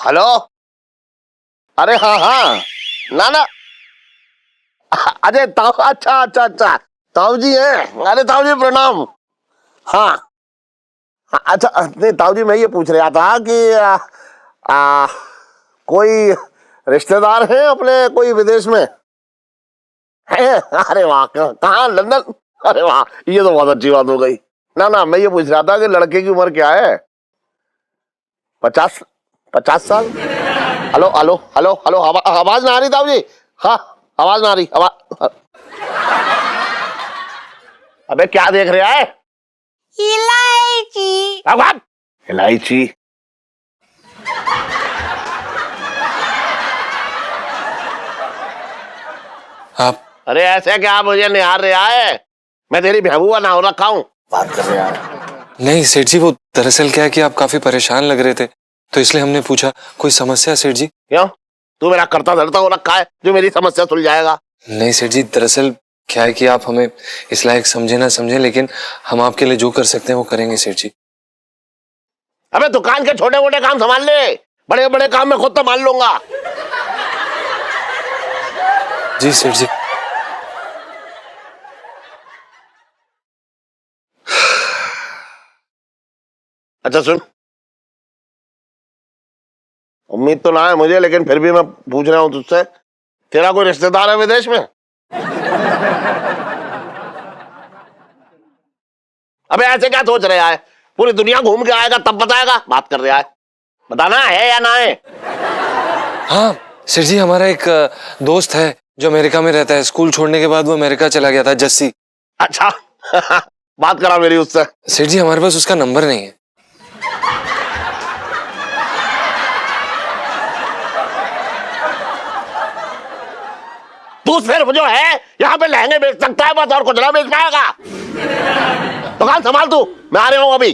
Hello. अरे हाँ हाँ, ना ना, अरे ताऊ, अच्छा अच्छा अच्छा, ताऊ जी हैं। अरे ताऊ जी प्रणाम। हाँ हाँ, अच्छा नहीं ताऊ जी, मैं ये पूछ रहा था कि आ, कोई रिश्तेदार है अपने कोई विदेश में है? अरे वाह, कहाँ, लंदन? अरे वाह, ये तो बहुत अच्छी बात हो गई। ना ना, मैं ये पूछ रहा था कि लड़के की उम्र क्या है? 50, 50 साल? हेलो हेलो हेलो हेलो, आवाज ना आ रही ताऊ जी। हाँ, आवाज ना आ रही, आवाज। अबे क्या देख रहा है? इलायची। भगवान, इलायची? आप? अरे ऐसे क्या मुझे निहार रहा है? मैं तेरी महबूबा ना हो रखा हूँ, बात कर रहा है। नहीं सेठ जी, वो दरअसल क्या है कि आप काफी परेशान लग रहे थे, तो इसलिए हमने पूछा कोई समस्या है सेठ जी? क्यों, तू मेरा करता धरता हो रखा है जो मेरी समस्या सुलझाएगा? नहीं सेठ जी, दरअसल क्या है कि आप हमें इस लायक समझे ना समझे, लेकिन हम आपके लिए जो कर सकते हैं वो करेंगे सेठ जी। अबे दुकान के छोटे मोटे काम संभाल ले, बड़े बड़े काम मैं खुद तो मान लूंगा। जी सेठ जी। अच्छा सुन, उम्मीद तो ना है मुझे, लेकिन फिर भी मैं पूछ रहा हूँ तुझसे, तेरा कोई रिश्तेदार है विदेश में? अबे ऐसे क्या सोच रहा है? पूरी दुनिया घूम के आएगा तब बताएगा, बात कर रहा है, बताना है या ना है? हाँ सेठ जी, हमारा एक दोस्त है जो अमेरिका में रहता है। स्कूल छोड़ने के बाद वो अमेरिका चला गया था, जस्सी। अच्छा बात करा मेरी उससे। सेठ जी, हमारे पास उसका नंबर नहीं है। तू सिर्फ जो है यहाँ पे लहंगे बेच सकता है बस, और कुछ ना बेच पाएगा। दुकान संभाल तू, मैं आ रहा हूँ अभी।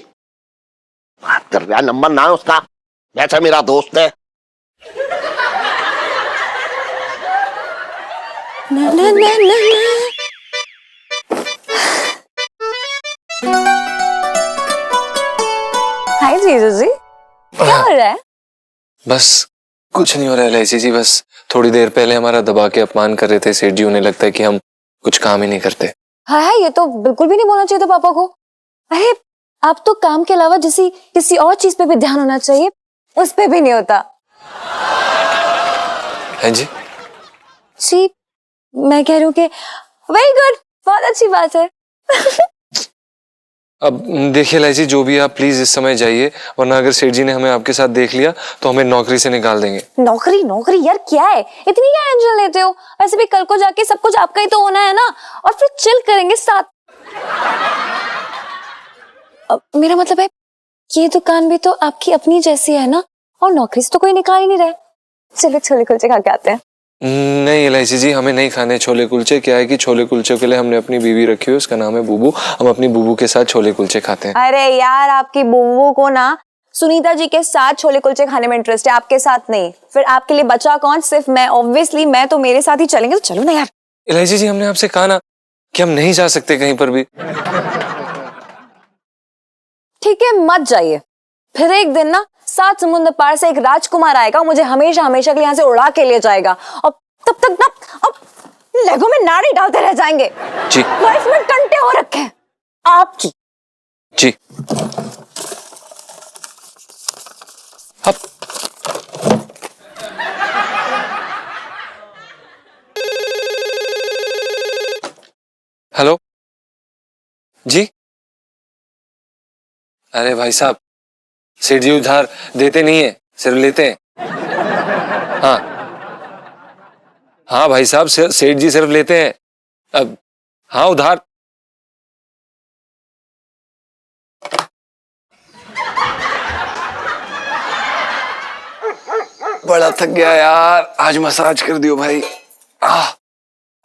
बात कर रहा है, नंबर ना है उसका, वैसे मेरा दोस्त है। ना ना ना ना ना। हाय जीजू जी, क्या हो रहा है? बस कुछ नहीं हो रहा है इलायची जी, बस थोड़ी देर पहले हमारा दबा के अपमान कर रहे थे सेठ जी। उन्हें लगता है कि हम कुछ काम ही नहीं करते। हाय हाय, ये तो बिल्कुल भी नहीं बोलना चाहिए था पापा को। अरे आप तो काम के अलावा किसी और चीज पे भी ध्यान होना चाहिए, उस पे भी नहीं होता। है जी? जी, मैं कह रही हूँ कि वेरी गुड, बहुत अच्छी बात है। अब देखिए इलायची, जो भी आप प्लीज इस समय जाइए, वरना अगर सेठ जी ने हमें आपके साथ देख लिया तो हमें नौकरी से निकाल देंगे। नौकरी नौकरी यार, क्या है, इतनी क्या टेंशन लेते हो? वैसे भी कल को जाके सब कुछ आपका ही तो होना है ना, और फिर चिल करेंगे साथ। मेरा मतलब है, ये दुकान भी तो आपकी अपनी जैसी है ना, और नौकरी से तो कोई निकाल ही नहीं रहा है। चलो छोले कुलचे खा के आते हैं। नहीं इलायची जी, हमें नहीं खाने छोले कुलचे। क्या है कि छोले कुलचे के लिए हमने अपनी बीवी रखी हुई, उसका नाम है बुबू। हम अपनी बुबू के साथ छोले कुलचे खाते हैं। अरे यार, आपकी बुबू को ना सुनीता जी के साथ छोले कुलचे खाने में इंटरेस्ट है, आपके साथ नहीं। फिर आपके लिए बचा कौन? सिर्फ मैं। ऑब्वियसली मैं तो मेरे साथ ही चलेंगे, तो चलो ना यार। इलायची जी, हमने आपसे कहा ना कि हम नहीं जा सकते कहीं पर भी। ठीक है, मत जाइए। फिर एक दिन ना 7 समुद्र पार से एक राजकुमार आएगा, मुझे हमेशा हमेशा के लिए यहाँ से उड़ा के ले जाएगा, और तब तक ना अब लेगो में नाड़ी डालते रह जाएंगे। जी। लाइफ में टंटे हो रखे हैं आपकी। जी। अब हेलो जी। अरे भाई साहब, सेठ जी उधार देते नहीं है, सिर्फ लेते हैं। हाँ हाँ भाई साहब, सेठ जी सिर्फ लेते हैं। अब हाँ, उधार। बड़ा थक गया यार, आज मसाज कर दियो भाई।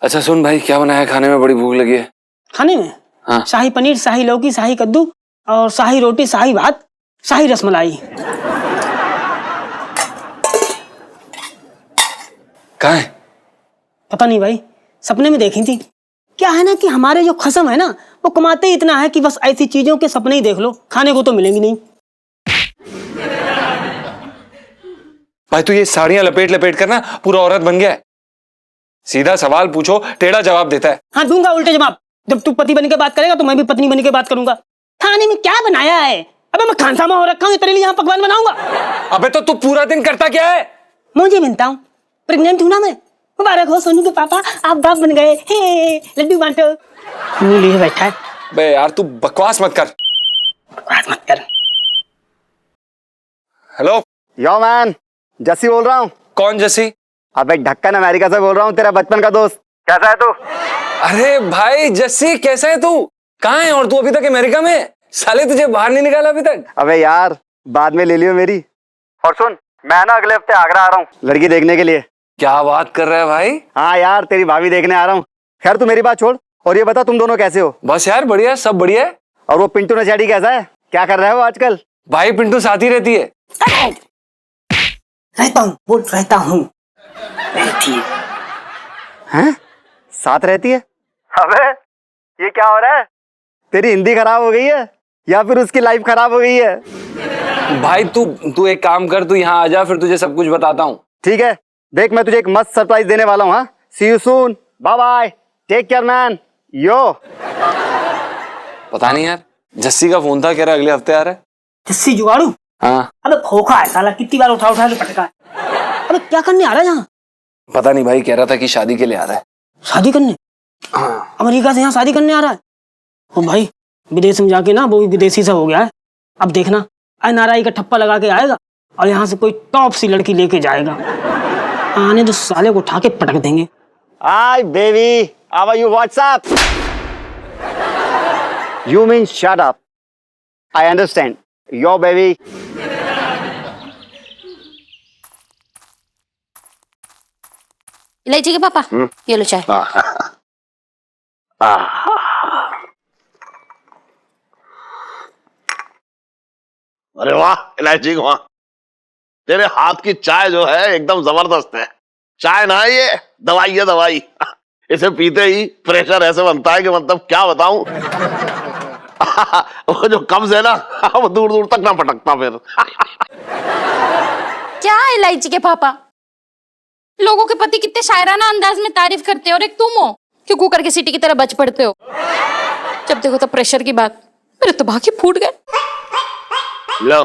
अच्छा सुन भाई, क्या बनाया खाने में? बड़ी भूख लगी है। खाने में? हाँ। शाही पनीर, शाही लौकी, शाही कद्दू, और शाही रोटी, शाही भात, शाही रसमलाई। कहाँ है? पता नहीं भाई, सपने में देखी थी। क्या है ना कि हमारे जो खसम है ना, वो कमाते ही इतना है कि बस ऐसी चीजों के सपने ही देख लो, खाने को तो मिलेंगी नहीं। भाई तू ये साड़ियां लपेट लपेट कर ना पूरा औरत बन गया है। सीधा सवाल पूछो टेढ़ा जवाब देता है। हाँ दूंगा उल्टे जवाब। जब तू पति बन के बात करेगा तो मैं भी पत्नी बन के बात करूंगा। खाने में क्या बनाया है? अबे मैं खानसामा हो रखा हूँ, तेरे लिए यहाँ पकवान बनाऊंगा। अबे तो तू पूरा दिन करता क्या है? मुझे बनता हूँ, प्रेग्नेंट हूँ ना मैं। मुबारक हो सोनू के पापा, आप बाप बन गए। हे लड्डू बांटो। मुंह लिए बैठा है। बे यार तू बकवास मत कर। बकवास मत कर। हेलो यो मैन, जस्सी बोल रहा हूँ। कौन जसी? अबे ढक्कन अमेरिका से बोल रहा हूँ, तेरा बचपन का दोस्त। कैसा है तू? अरे भाई जस्सी कैसा है तू? कहाँ है और तू अभी तक अमेरिका में है? साले तुझे बाहर नहीं निकाला अभी तक? अबे यार बाद में ले लियो मेरी। और सुन, मैं ना अगले हफ्ते आगरा आ रहा हूँ लड़की देखने के लिए। क्या बात कर रहा है भाई? हाँ यार, तेरी भाभी देखने आ रहा हूँ। खैर तू मेरी बात छोड़ और ये बता तुम दोनों कैसे हो? बस यार बढ़िया, सब बढ़िया है। और वो पिंटू नशेड़ी कैसा है? क्या कर रहा है वो आजकल? भाई पिंटू साथ ही रहती है। रहता हूँ, बोल रहता हूँ। रहती है। हैं? साथ रहती है? अबे ये क्या हो रहा है? तेरी हिंदी खराब हो गई है या फिर उसकी लाइफ खराब हो गई है? भाई तू एक काम कर, तू यहाँ आ जा, फिर तुझे सब कुछ बताता हूँ। ठीक है, देख मैं तुझे एक मस्त सरप्राइज देने वाला हूँ। हाँ, see you soon, bye bye, take care man, yo. पता नहीं यार, जस्सी का फोन था, कह रहा अगले हफ्ते आ रहा है। जस्सी जुगाड़ू? हाँ अबे खोखा है साला, कितनी बार उठा उठा के पटका है। अबे क्या करने आ रहा है यहाँ? पता नहीं भाई, कह रहा था कि शादी के लिए आ रहा है। शादी करने? अमेरिका से यहाँ शादी करने आ रहा है? ओ भाई विदेश में जाके ना वो भी विदेशी सा हो गया है। अब देखना एनआरआई का ठप्पा लगा के आएगा और यहाँ से कोई टॉप सी लड़की लेके जाएगा। आने तो साले को उठा के पटक देंगे। Hi baby, how are you? What's up? You mean shut up. I understand yo baby. इलायची के पापा, ये लो चाय। अरे वाह इलायची वाह, तेरे हाथ की चाय जो है एकदम जबरदस्त है। चाय ना है ये, दवाई है दवाई। इसे पीते ही प्रेशर ऐसे बनता है कि मतलब क्या बताऊं। वो जो कब्ज है ना, वो दूर दूर तक ना पटकता फिर। क्या इलायची के पापा, लोगों के पति कितने शायराना अंदाज में तारीफ करते हो और एक तुम हो क्यों कुकर की सीटी की तरह बच पड़ते हो। जब देखो तो प्रेशर की बात, मेरे तो बाकी फूट गए। लो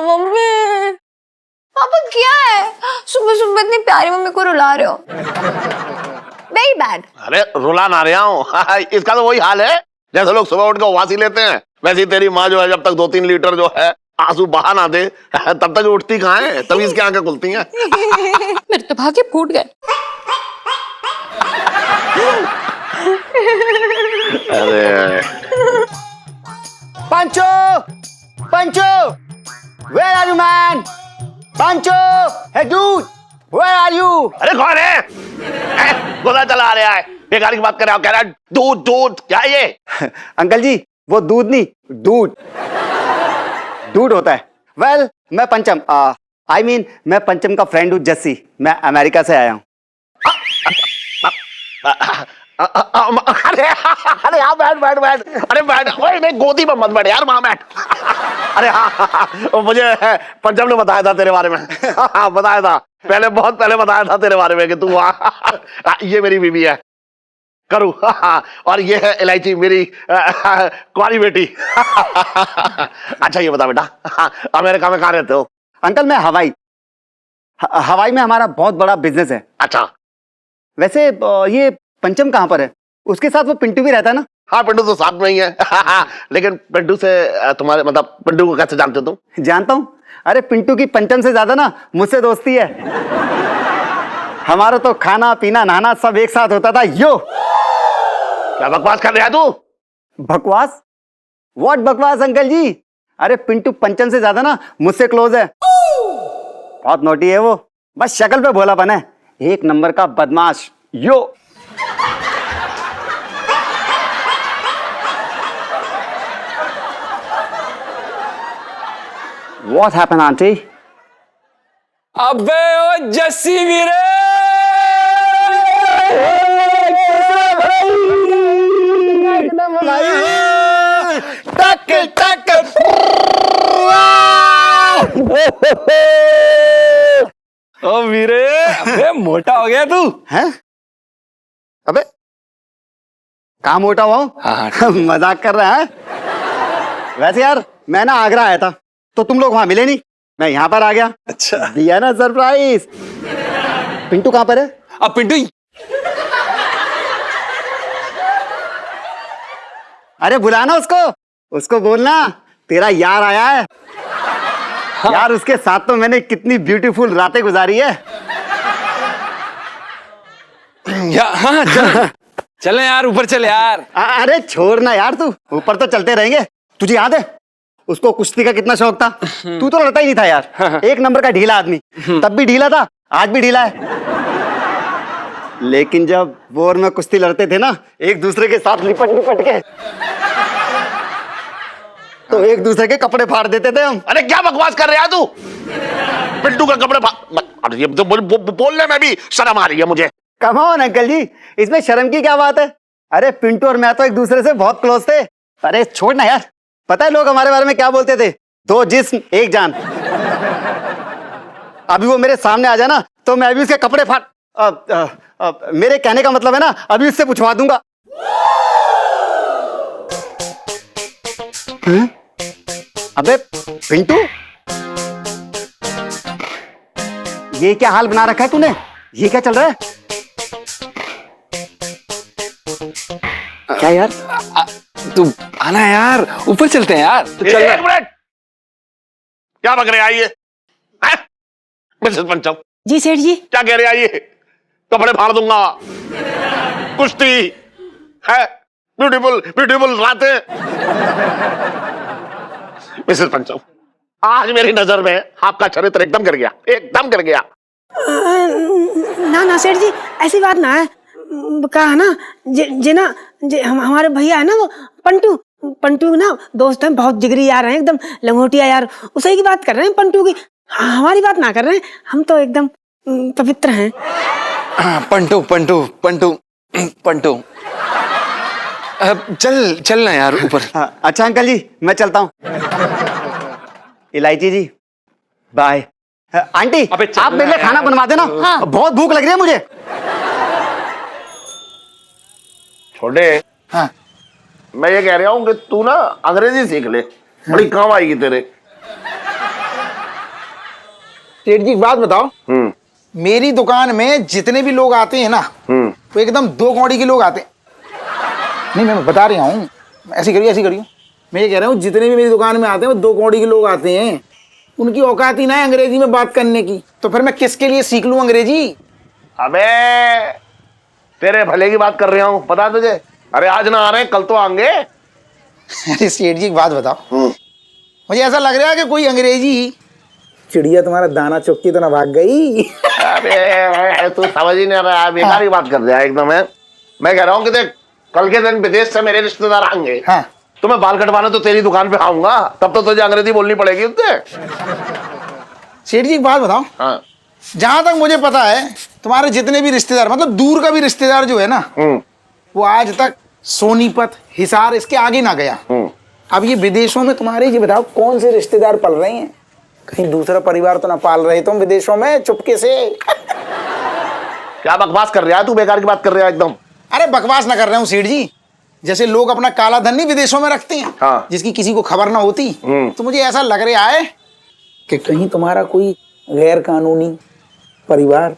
मम्मी, पापा क्या है? सुबह सुबह इतनी प्यारी मम्मी को रुला रहे हो। Very bad. अरे रुला ना रहा हूँ। इसका तो वही हाल है जैसे लोग सुबह उठ के उबासी लेते हैं, वैसे ही तेरी माँ जो है जब तक 2-3 लीटर जो है आंसू बहा ना दे तब तक उठती कहाँ है, तभी इसकी आंखें खुलती हैं। मेरे तो भाग्य फूट गए। अरे पंचो, पंचो, where are you man? पंचो, hey dude, where are you? अरे कौन है? गोला चला रहा है, बेकार की बात कर रहा हूँ, कह रहा है दूध दूध। क्या है ये? अंकल जी वो दूध नहीं, दूध दूध होता है। वेल मैं पंचम, आई मीन मैं पंचम का फ्रेंड हूँ जस्सी। मैं अमेरिका से आया हूँ। अरे अरे हाँ बैठ बैठ बैठ, अरे बैठ, ओए नहीं गोदी में मत बैठ यार, वहां बैठ। अरे हाँ, मुझे पंचम ने बताया था तेरे बारे में। हाँ बताया था, पहले बहुत पहले बताया था तेरे बारे में कि तू ये मेरी बीवी है करूँ, और ये है इलायची मेरी कुंवारी बेटी। अच्छा ये बता बेटा, अमेरिका में कहाँ रहते हो? अंकल मैं हवाई, हवाई में हमारा बहुत बड़ा बिजनेस है। अच्छा वैसे ये पंचम कहाँ पर है? उसके साथ वो पिंटू भी रहता है ना? हाँ पिंटू तो साथ में ही है। लेकिन पिंटू से तुम्हारे मतलब पिंटू को कैसे जानते हो तुम? जानता हूँ, अरे पिंटू की पंचम से ज्यादा ना मुझसे दोस्ती है। हमारा तो खाना पीना नहाना सब एक साथ होता था। यो क्या बकवास कर रहा है तू? बकवास? व्हाट बकवास अंकल जी? अरे पिंटू पंचम से ज्यादा ना मुझसे क्लोज है। बहुत नोटी है वो, बस शक्ल पे भोलापन है, एक नंबर का बदमाश। यो What happened, auntie? अबे ओ जस्सी वीरे, टक टक ओ वीरे, अबे मोटा हो गया तू। हैं? अबे कहाँ मोटा हुआ हूँ? हाँ, मजाक कर रहा है? वैसे यार मैं ना आगरा आया था तो तुम लोग वहां मिले नहीं, मैं यहाँ पर आ गया। अच्छा। दिया ना सरप्राइज। पिंटू कहाँ पर है? अब पिंटू अरे बुलाना उसको, उसको बोलना तेरा यार आया है। यार उसके साथ तो मैंने कितनी ब्यूटीफुल रातें गुजारी है। हाँ चल चले यार, ऊपर चल यार। अरे छोड़ ना यार, तू ऊपर तो चलते रहेंगे। तुझे याद है उसको कुश्ती का कितना शौक था? तू तो लड़ता ही नहीं था यार, एक नंबर का ढीला आदमी। तब भी ढीला था, आज भी ढीला है। लेकिन जब बोर में कुश्ती लड़ते थे ना एक दूसरे के साथ लिपट लिपट के, तो एक दूसरे के कपड़े फाड़ देते थे हम। अरे क्या बकवास कर रहा तू? पिंटू का कपड़े अरे ये तो बोलने में भी शर्म आ रही है मुझे। कम ऑन अंकल जी, इसमें शर्म की क्या बात है? अरे पिंटू और मैं तो एक दूसरे से बहुत क्लोज थे। अरे छोड़ ना यार, पता है लोग हमारे बारे में क्या बोलते थे? दो जिस्म एक जान। अभी वो मेरे सामने आ जाना तो मैं भी उसके कपड़े फाड़ मेरे कहने का मतलब है ना, अभी उससे पूछवा दूंगा। हैं? अबे पिंटू, ये क्या हाल बना रखा है तूने? ये क्या चल रहा है? क्या यार? तू आना यार, ऊपर चलते हैं यार। तो चल एक मिनट, क्या बक रहे आइए? मिसेस पंचम जी सेठ जी। क्या कह रहे आइए? कपड़े फाड़ दूंगा, कुश्ती है, ब्यूटीफुल ब्यूटीफुल रातें। मिसेस पंचम, आज मेरी नजर में आपका चरित्र एकदम गिर गया, एकदम गिर गया। ना सेठ जी, ऐसी बात ना है। कहा ना हमारे भैया है ना वो पंटू ना दोस्त हैं, बहुत जिगरी यार हैं, एकदम लंगोटिया यार। उसी की बात कर रहे हैं, पंटू की। हमारी बात ना कर रहे हैं, हम तो एकदम पवित्र हैं। पंटू पंटू पंटू पंटू, चल चलना यार ऊपर। अच्छा अंकल जी, मैं चलता हूँ। इलायची जी बाय। आंटी आप मेरे लिए खाना बनवा देना। हाँ। बहुत भूख लग रही है मुझे। छोटे, हाँ। मैं ये कह रहा हूँ कि तू ना अंग्रेजी सीख ले, बड़ी काम आएगी तेरे। सेठ जी एक बात बताओ, मेरी दुकान में जितने भी लोग आते हैं ना वो एकदम दो कौड़ी के लोग आते हैं। नहीं मैं बता रहा हूँ, ऐसी करियो। मैं ये कह रहा हूँ जितने भी मेरी दुकान में आते हैं वो दो कौड़ी के लोग आते हैं। उनकी औकात ही ना है अंग्रेजी में बात करने की, तो फिर मैं किसके लिए सीख लूँ अंग्रेजी? अबे तेरे भले की बात कर रहा हूँ, पता है तुझे? अरे आज ना आ रहे, कल तो आएंगे। अरे सेठ जी एक बात बताओ, मुझे ऐसा लग रहा है कि कोई अंग्रेजी चिड़िया तुम्हारा दाना चुग के तो ना भाग गई। अरे तू समझ ही नहीं रहा, बेकार की बात कर दिया एकदम है। मैं कह रहा हूँ कि देख, कल के दिन विदेश से मेरे रिश्तेदार आएंगे। हाँ। तो मैं बाल कटवाने तो तेरी दुकान पे आऊंगा, तब तो तुझे अंग्रेजी बोलनी पड़ेगी उससे। सेठ जी एक बात बताओ, हाँ। जहां तक मुझे पता है तुम्हारे जितने भी रिश्तेदार, मतलब दूर का भी रिश्तेदार जो है ना, वो आज तक सोनीपत हिसार इसके आगे ना गया। अब ये विदेशों में तुम्हारे, ये बताओ कौन से रिश्तेदार पल रहे हैं? कहीं दूसरा परिवार तो ना पाल रहे तुम विदेशों में चुपके से? क्या बकवास कर रहा है तू? बेकार की बात कर रहा है एकदम। अरे बकवास ना कर रहे हूँ सेठ जी, जैसे लोग अपना काला धन नहीं विदेशों में रखते हैं, हाँ। जिसकी किसी को खबर ना होती, तो मुझे ऐसा लग रहा है कि कहीं तुम्हारा कोई गैर कानूनी परिवार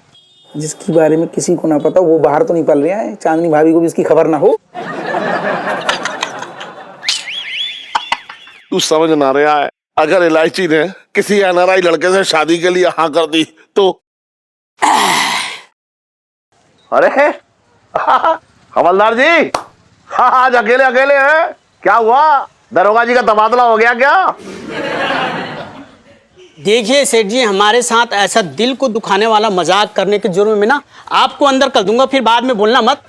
जिसके बारे में किसी को ना पता, वो बाहर तो नहीं पल रहा है, चांदनी भाभी को भी इसकी खबर ना हो। तू समझ ना रहा है, अगर इलायची ने किसी एनआरआई लड़के से शादी के लिए हाँ कर दी तो अरे हवलदार जी, हाँ आज अकेले अकेले हैं, क्या हुआ? दरोगा जी का तबादला हो गया क्या? देखिए सेठ जी, हमारे साथ ऐसा दिल को दुखाने वाला मजाक करने के जुर्म में ना आपको अंदर कर दूंगा, फिर बाद में बोलना मत।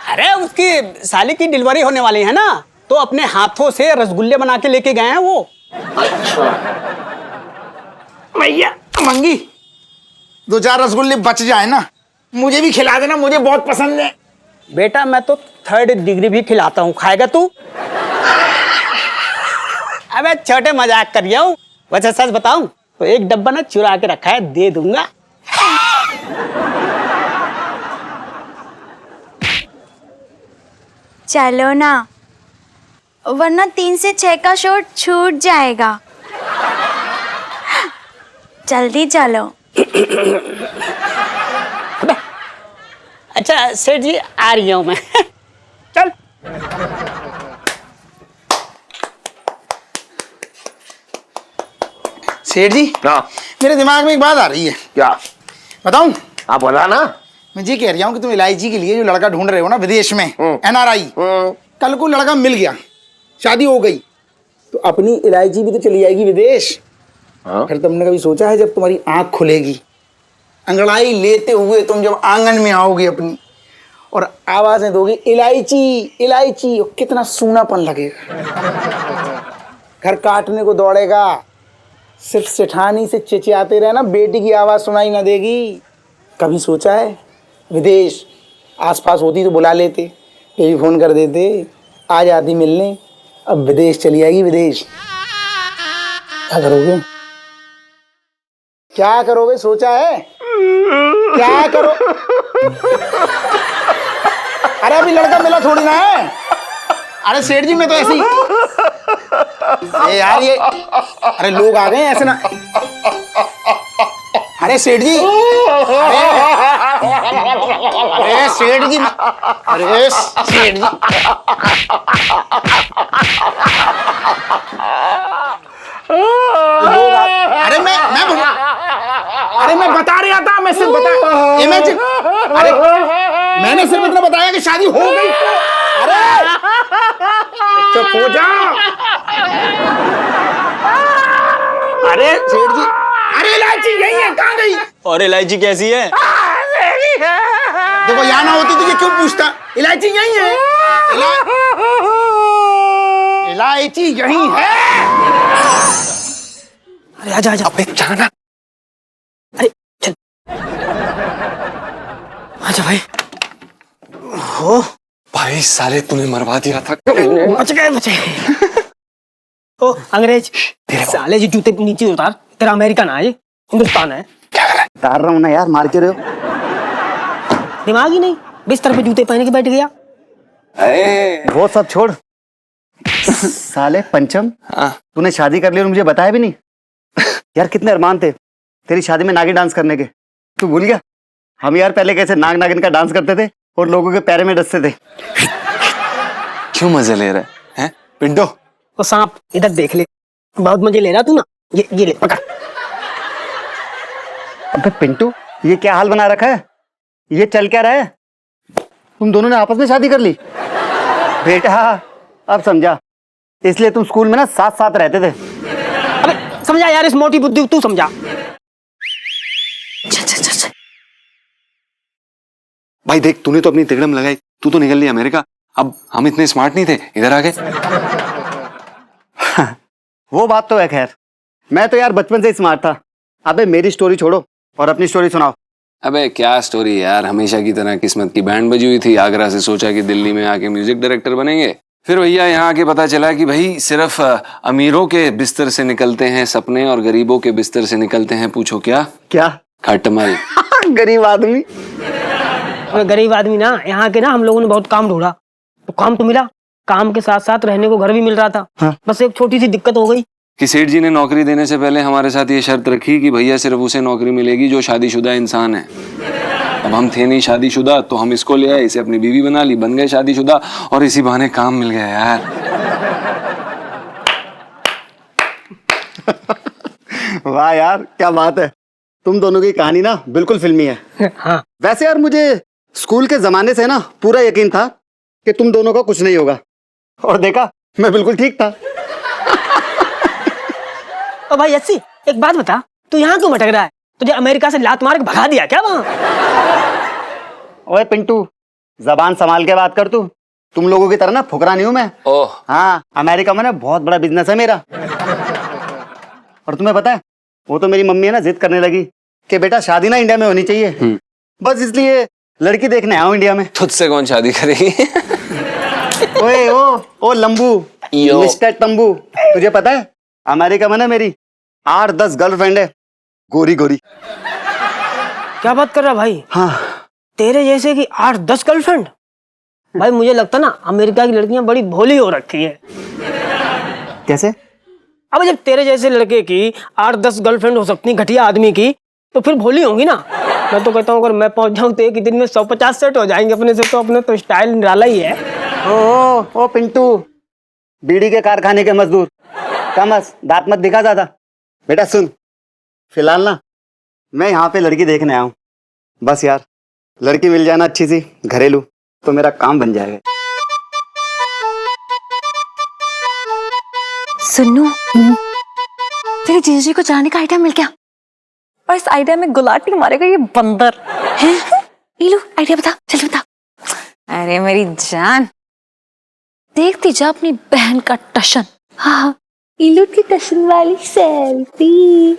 अरे उसकी साली की डिलीवरी होने वाली है ना, तो अपने हाथों से रसगुल्ले बना के लेके गए हैं वो। भैया मंगी, दो चार रसगुल्ले बच जाए ना, मुझे भी खिला देना, मुझे बहुत पसंद है। बेटा मैं तो 3rd डिग्री भी खिलाता हूँ, खाएगा तू? अबे छोटे मजाक कर रहा हूँ, वैसे सच बताऊं तो एक डब्बा ना चुरा के रखा है, दे दूंगा। चलो ना, वरना 3 से 6 का शो छूट जाएगा। जल्दी चलो। अच्छा सेठ जी, आ रही हूं मैं। चल। सेठ जी, हाँ मेरे दिमाग में एक बात आ रही है। क्या? बताऊं? आप बोला ना। मैं ये कह रहा हूँ कि तुम इलायची के लिए जो लड़का ढूंढ रहे हो ना विदेश में, NRI, कल को लड़का मिल गया, शादी हो गई, तो अपनी इलायची भी तो चली जाएगी विदेश। हाँ? फिर तुमने कभी सोचा है जब तुम्हारी आंख खुलेगी, अंगड़ाई लेते हुए तुम जब आंगन में आओगे अपनी और आवाजें दोगे इलायची इलायची, और कितना सूनापन लगेगा। घर काटने को दौड़ेगा, सिर्फ सेठानी से चिचियाते रहना, बेटी की आवाज सुनाई ना देगी। कभी सोचा है विदेश आसपास होती तो बुला लेते, टेलीफोन कर देते, आ जाती मिलने। अब विदेश चली जाएगी, विदेश। क्या करोगे? क्या करोगे सोचा है? क्या करो? अरे अभी लड़का मिला थोड़ी ना है। अरे सेठ जी, मैं तो ऐसे ही यार ये, अरे लोग आ गए ऐसे ना। अरे सेठ जी, अरे सेठ जी, अरे सेठ जी, अरे मैं बता रहा था, मैं सिर्फ बता, इमेजिन, अरे मैंने सिर्फ इतना बताया कि शादी हो गई। अरे चुप हो जा। अरे सेठ जी, अरे इलायची यही है, कहाँ गई? और इलायची कैसी है? देखो यहाँ ना होती तो ये क्यों पूछता? इलायची यही है, इलायची यही है। अरे आजा आजा। अबे जाना। अरे चल आजा भाई। हो भाई साले तूने मरवा दिया था। बच गए बच गए। ओ अंग्रेज, साले जी जूते नीचे उतार, तेरा अमेरिकन है, ये हिंदुस्तान है। उतार रहा हूँ ना यार, मार के रहे हो। दिमाग ही नहीं, बिस्तर पे जूते पहन के बैठ गया। वो सब छोड़। साले पंचम, तूने शादी कर ली और मुझे बताया भी नहीं। यार कितने अरमान थे तेरी शादी में नागिन डांस करने के, तू भूल गया? हम यार पहले कैसे नाग नागिन का डांस करते थे और लोगों के पैर में डसते थे। क्यों मजे ले रहा है पिंटो? वो सांप इधर देख ले, बहुत मजे ले रहा तू ना। ये ले पकड़। अबे पिंटू, ये क्या हाल बना रखा है? ये चल क्या रहा है? तुम दोनों ने आपस में शादी कर ली? बेटा अब समझा, इसलिए तुम स्कूल में ना साथ साथ रहते थे। अबे समझा यार, इस मोटी बुद्धि तू समझा। भाई देख, तूने तो अपनी तिगड़म लगाई, तू तो निकल लिया अमेरिका। अब हम इतने स्मार्ट नहीं थे, इधर आ गए। वो बात तो है, खैर मैं तो यार बचपन से ही स्मार्ट था। अबे मेरी स्टोरी छोड़ो और अपनी स्टोरी सुनाओ। अबे क्या स्टोरी यार, हमेशा की तरह किस्मत की बैंड बजी हुई थी। आगरा से सोचा कि दिल्ली में आके म्यूजिक डायरेक्टर बनेंगे, फिर भैया यहाँ आके पता चला कि भाई सिर्फ अमीरों के बिस्तर से निकलते हैं सपने और गरीबों के बिस्तर से निकलते हैं पूछो क्या? क्या? खटमल। गरीब आदमी। गरीब आदमी ना, यहाँ के ना हम लोगों ने बहुत काम ढूंढा, तो काम तो मिला, काम के साथ साथ रहने को घर भी मिल रहा था। हाँ। बस एक छोटी सी दिक्कत हो गई कि सेठ जी ने नौकरी देने से पहले हमारे साथ ये शर्त रखी कि भैया सिर्फ उसे नौकरी मिलेगी जो शादीशुदा इंसान है। अब हम थे नहीं शादीशुदा, तो हम इसको ले आए, इसे अपनी बीवी बना ली, बन गए शादीशुदा, और इसी बहाने काम मिल गया यार। वाह यार क्या बात है, तुम दोनों की कहानी ना बिल्कुल फिल्मी है। हाँ। वैसे यार मुझे स्कूल के जमाने से ना पूरा यकीन था कि तुम दोनों का कुछ नहीं होगा, और देखा मैं बिल्कुल ठीक था। ओ भाई अस्सी, एक बात बता, तू यहाँ क्यों भटक रहा है? तुझे अमेरिका से लात मार के भगा दिया क्या वहाँ? ओए पिंटू, जबान संभाल के बात कर तू। तुम लोगों की तरह ना फुकरा नहीं हूं मैं। ओह। हाँ, अमेरिका में ना बहुत बड़ा बिजनेस है मेरा। और तुम्हें पता है, वो तो मेरी मम्मी है ना जिद करने लगी कि बेटा शादी ना इंडिया में होनी चाहिए, बस इसलिए लड़की देखने आया हूं इंडिया में। तुझसे कौन शादी करेगी? ओए ओ लंबू, मिस्टर तंबू, तुझे पता है अमेरिका में ना मेरी 8-10 गर्लफ्रेंड है, गोरी गोरी। क्या बात कर रहा भाई? हाँ। तेरे जैसे कि 8-10 गर्लफ्रेंड? भाई मुझे लगता ना अमेरिका की लड़कियां बड़ी भोली हो रखी है। कैसे? अब जब तेरे जैसे लड़के की 8-10 गर्लफ्रेंड हो सकती घटिया आदमी की, तो फिर भोली होंगी ना। मैं तो कहता हूँ अगर मैं पहुंच जाऊँ तो एक ही दिन में 150 सेट हो जाएंगे अपने से। तो अपने तो स्टाइल निराला ही है। ओ पिंटू, बीड़ी के कारखाने के मजदूर, कमस दांत मत दिखा ज्यादा। बेटा सुन, फिलहाल ना मैं यहाँ पे लड़की देखने आया हूँ। बस यार लड़की मिल जाए ना अच्छी सी घरेलू, तो मेरा काम बन जाएगा। सुनो, तेरे जीजू जी को जाने का आइडिया मिल गया, और इस आइडिया में गुलाटी मारेगा ये बंदर है। नीलू आइडिया बता, जल्दी बता। अरे मेरी जान, देखती जा अपनी बहन का टशन। हाँ, नीलू की टशन वाली सेल्फी।